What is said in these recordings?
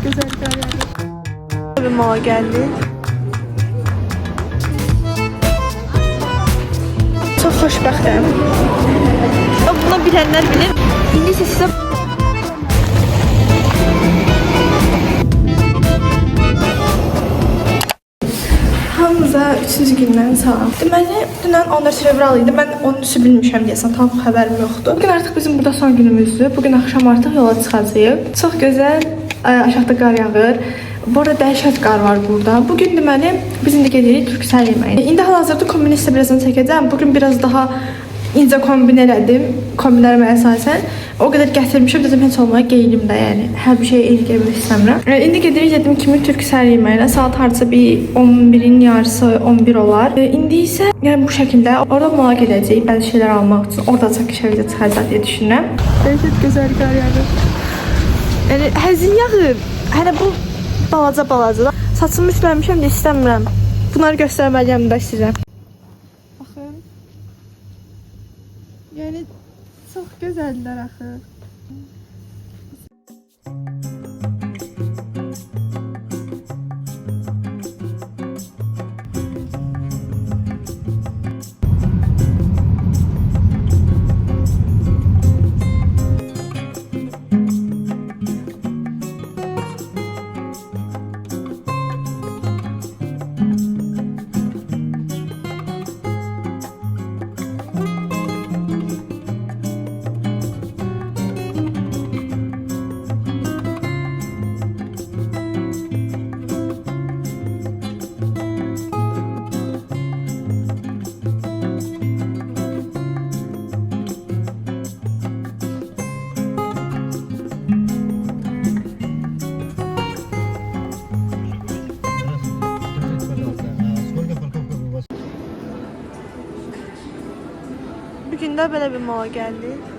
güzel qar yağır. Bir mala gəldik. Çox xoşbəxtəm. Bunu bilənlər bilir. İndi isə sizə hamınıza 3-cü gündən salam. Deməli, dünən 14 fevral idi. Mən 13-ü bilmişəm deyəsən, tam xəbərim yoxdur. Bugün artıq bizim burada son günümüzdür. Bugün axşam artıq yola çıxacağıq. Çox gözəl, aşağıda qar yağır. Bu arada dəhşət qar var burada. Bugün deməli, biz indi gedirik Türksel yeməyə. İndi hal-hazırda kombini sizə birazdan çəkəcəm. Bugün biraz daha incə kombin elədim, kombinlərimə əsasən. O qədər gətirmişəm, dedim heç olmaya geyinim də, yəni hər bir şey eyni geyinmək istəmirəm. İndi gedirik dedim kimi Türksel yeməyinə. Saat hardasa bir 11-in yarısı 11 olar. İndi isə yəni bu şəkildə orada mala gedəcəyik, bəzi şeylər almaq üçün. Orada çəkişə çıxacaq deyə düşünürəm. Dəhşət gözəl qar yağır. Yəni həzin yağır. Hələ bu balaca. Saçımı ütüləmişəm də istəmirəm. Bunları göstərməliyəm də sizə. Baxın. Yəni çox gözəldirlər axı. Bugün də belə bir mala gəldik.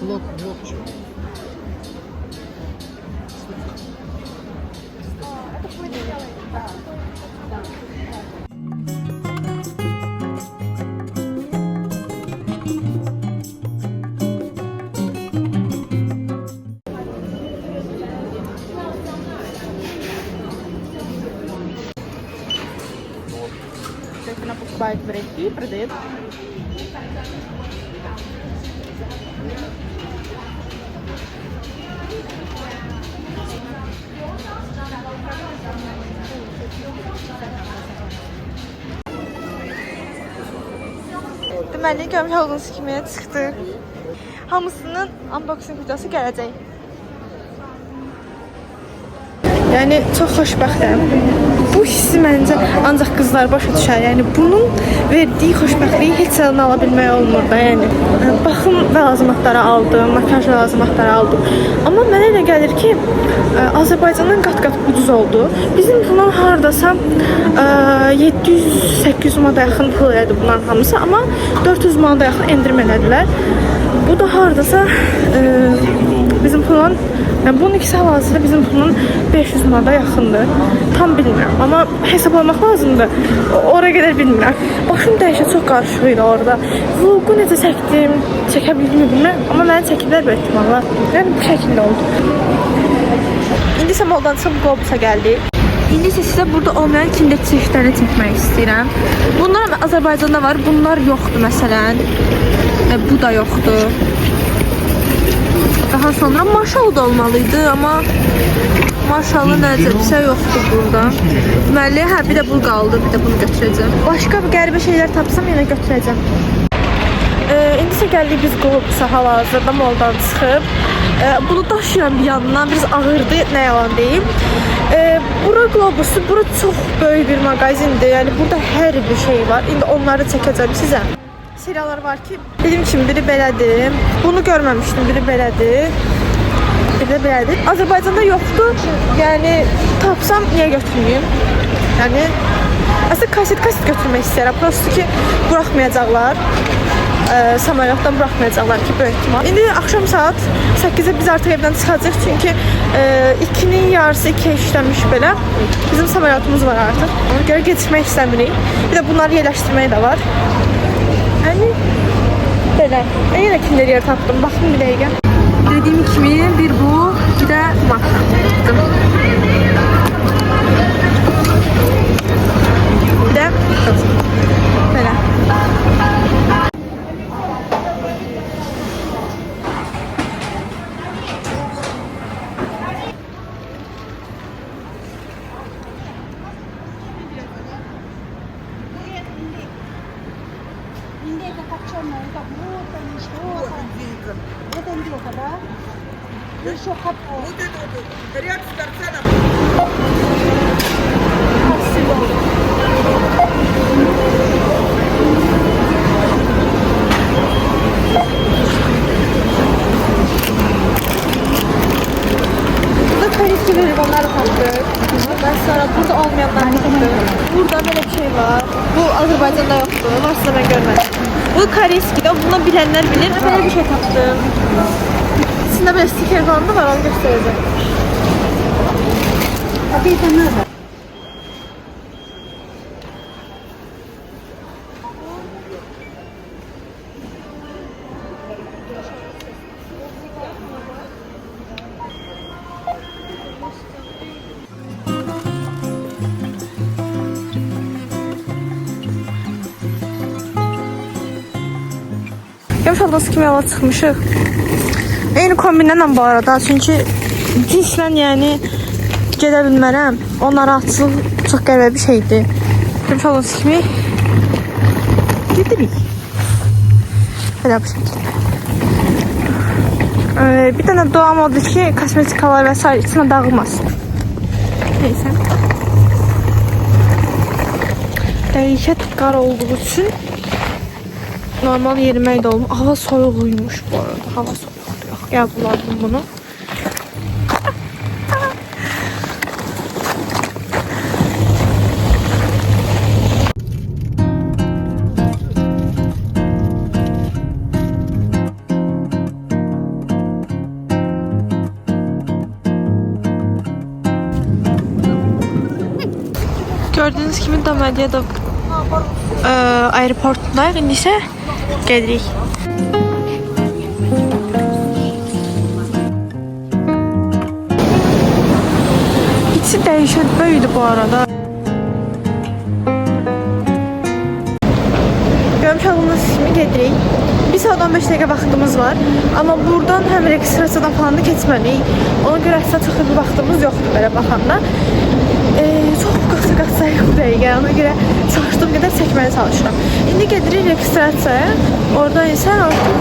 Blok. Она покупает в России и продает. Deməli, görmüş olduğunuz kimi çıxdı. Hamısının unboxing videosu gələcək. Yəni çox xoşbəxtəm. Bu hissi məncə ancaq qızlar başa düşər. Yəni bunun verdiyi xoşbəxtliyi heç yerdən ala bilmək olmur da. Yəni baxım və lazımatları aldım, makiyaj və lazımatları aldım. Amma mənə elə gəlir ki, Azərbaycandan qat-qat ucuz oldu. Bizim bundan hardasa 700-800 manata yaxın pul elədi bunların hamısı, amma 400 manata yaxın endirim elədilər. Bu da hardasa bizim pulun, yəni bunun ikisi hal-hazırda bizim pulun 500 manata yaxındır. Tam bilmirəm, amma hesablamaq lazımdır. Oraya qədər bilmirəm. Başım dəhşət çox qarışıq idi orada. Vlogu necə çəkdim, çəkə bildimmi bilmirəm, amma məni çəkiblər bu ehtimalla. Yəni bu şəkildə oldu. İndi isə moldan çıxıb Globusa gəldik. İndi isə sizə burada olmayan Kinder çeşidlərini çəkmək istəyirəm. Bunlar Azərbaycanda var, bunlar yoxdur məsələn. Bu da yoxdur. Daha sonra Maşal da olmalıydı, amma Maşallah necə bir şey yoxdur burada. Deməli, hə bir də bu qaldı, bir də bunu götürəcəm. Başqa qəribə şeylər tapsam yenə götürəcəm. İndi isə gəldik biz Qlobusa hal-hazırda moldan çıxıb. Bunu daşıyan bir yandan biraz ağırdı, nə yalan deyim. Bura Qlobusu, bura çox böyük bir mağazindir. Yəni burada hər bir şey var. İndi onları çəkəcəm sizə. Seriallar var ki, dediyim kimi biri belədir. Bunu görməmişdim, biri belədir. Bir də belədir. Azərbaycanda yoxdur. Yəni tapsam niyə götürməyim? Yəni aslında kaset götürmək istəyirəm. Prosto ki, buraxmayacaqlar. Samolyotdan buraxmayacaqlar ki, böyük ihtimal. İndi axşam saat 8-də biz artıq evdən çıxacağıq. Çünki 2-nin yarısı 2-yə işləmiş belə. Bizim samolyotumuz var artıq. Ona görə gecikmək istəmirik. Bir də bunları yerləşdirmək də var. Yəni belə. Yenə kimlər yer tapdım. Baxın bir dəqiqə. Dediyim kimi bir bu, bir də makro. Bir də belə. Burada karesi verip onları tapdık. Ondan sonra burada olmayanları tapdık. Burada böyle bir şey var. Bu Azerbaycan'da yoktu. Varsa ben görmedim. Bu Kareski'de. Bunu bilenler bilir. Böyle bir şey tapdım. İçinde böyle stiker falan da var. Onu göstereceğim. Hadi sen nerede? Görmüş olduğunuz kimi yola çıxmışıq. Eyni kombinlərlə bu arada. Çünki cinslə yəni gedə bilmərəm. O narahatçılıq çox qəribə bir şeydir. Görmüş olduğunuz kimi gedirik. Belə bu şəkildə. Bir dənə duam oldu ki, kosmetikalar və s. içinə dağılmasın. Neysə. Dəhşət qar olduğu üçün normal yerimə də olmuş. Hava soyuqluymuş bu arada. Hava soyuqdur. Yox, qəbuladım bunu. Gördüğünüz kimi Domodedovo aeroportundayıq. İndi isə gedirik. İçi dəhşət böyüdü bu arada. Görmüş olduğunuz kimi gedirik. 1 saat 15 dəqiqə vaxtımız var. Amma buradan həm registrasiyadan falan da keçməliyik. Ona görə əslində çox da bir vaxtımız yoxdur belə baxanda. Çox qaça-qaçayıq bu dəqiqə. Ona görə çalışdığım qədər çəkməyə çalışıram. İndi gedirik registrasiyaya. Oradan isə artıq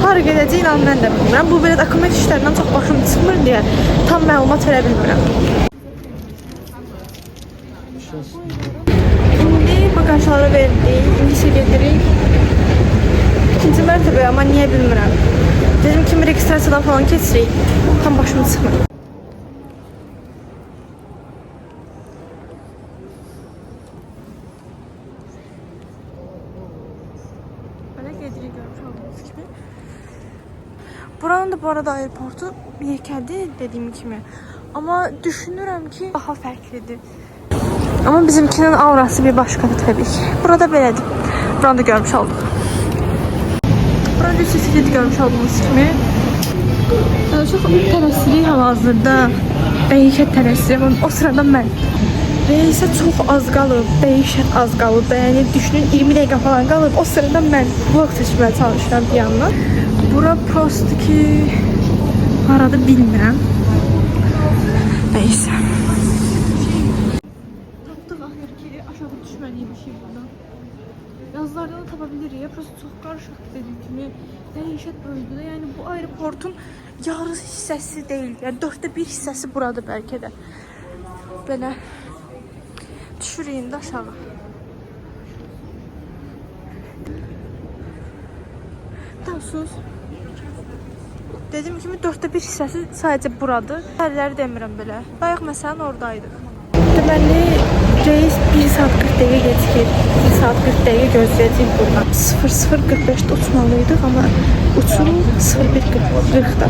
hara gedəcək inan mən də bilmirəm. Bu belə dokument işlərindən çox başım çıxmır deyə tam məlumat verə bilmirəm. İndi bagajları verdik. İndi isə gedirik. İkinci mərtəbəyə, amma niyə bilmirəm. Dedim kimi registrasiyadan falan keçirik. Tam başım çıxmır. Buranın da bu arada aeroportu yekədir dediyim kimi. Amma düşünürəm ki daha fərqlidir. Amma bizimkinin aurası bir başqadır təbii ki. Burada belədir. Buranı da görmüş olduk. Buranı da sesli görmüş olduğunuz kimi. Çox tələsirik hal-hazırda. Dəhşət tələsirim. O sırada mən. Və isə çox az qalıb. Dəhşət az qalıb. Yəni düşünün 20 dəqiqə falan qalıb. O sırada mən vlog seçməyə çalışıram bir yandan. Bura prosto ki harada bilmirəm. Neyse. Tapdıq axır ki, aşağı düşməliyi bir şey buradan. Yazılardan da tapabilirik ya. Prosto çox qarışıqdır dediyim kimi. Dəhşət böyüdür. Yəni bu aeroportun yarısı hissəsi deyil. Yəni 1/4 hissəsi buradır bəlkə də. Belə düşüreyim də aşağı. Dansız. Dediyim kimi 1/4 hissəsi sadəcə buradır. Hərləri demirəm belə. Bayaq məsələn oradaydı. Deməli reis 1 saat 40 dəqiqə gecikir. 1 saat 40 dəqiqə gözləyəcəyik buradan. 00:45-də uçmalıydıq, amma uçurum 01:40-da.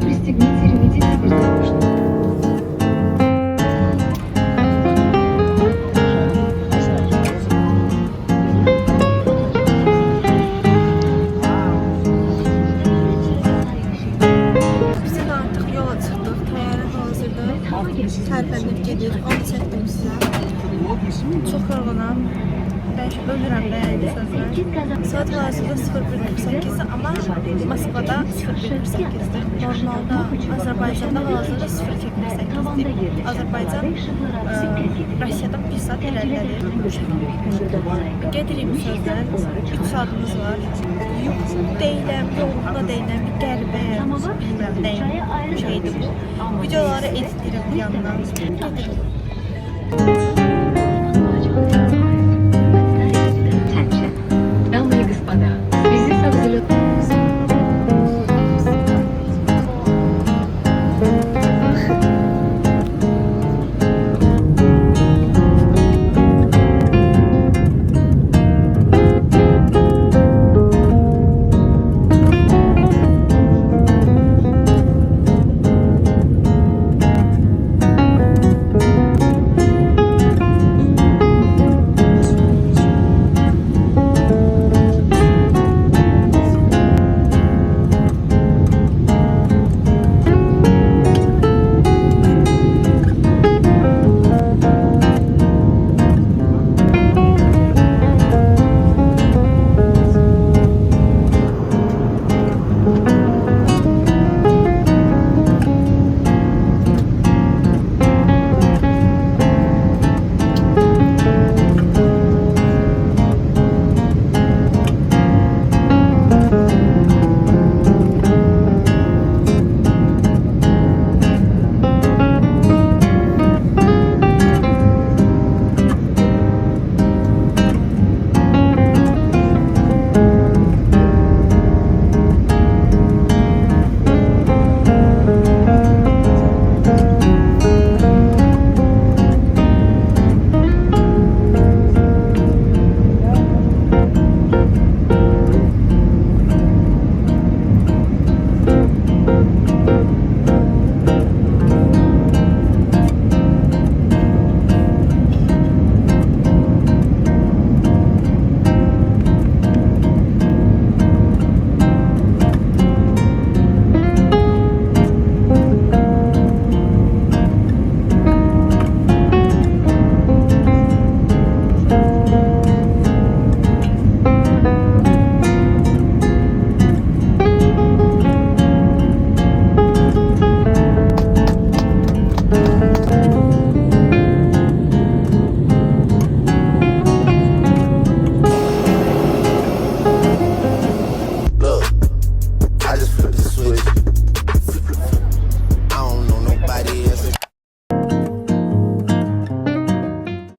Пристегните ремень безопасности. Biz də artıq yola çıxdıq. Təyyarə hazırdır. Tərpənib gedir. Onu çəkdim sizə. Çox yorğunam. Bəlkə ölürəm də yəni sözlər. Saat hazırda 01:48-dir, amma Moskvada 01:48-dir. Normalda Azərbaycanda hazırda 02:48-dir. Azərbaycan Rusiyadan 1 saat irəlidir. Gedirik sözlər. 3 saatımız var. Yox deyiləm, yolunda deyiləm, bir qəribəyəm, bilmirəm nəyim şeydir bu. Videoları editləyirəm bir yandan. Gedirik.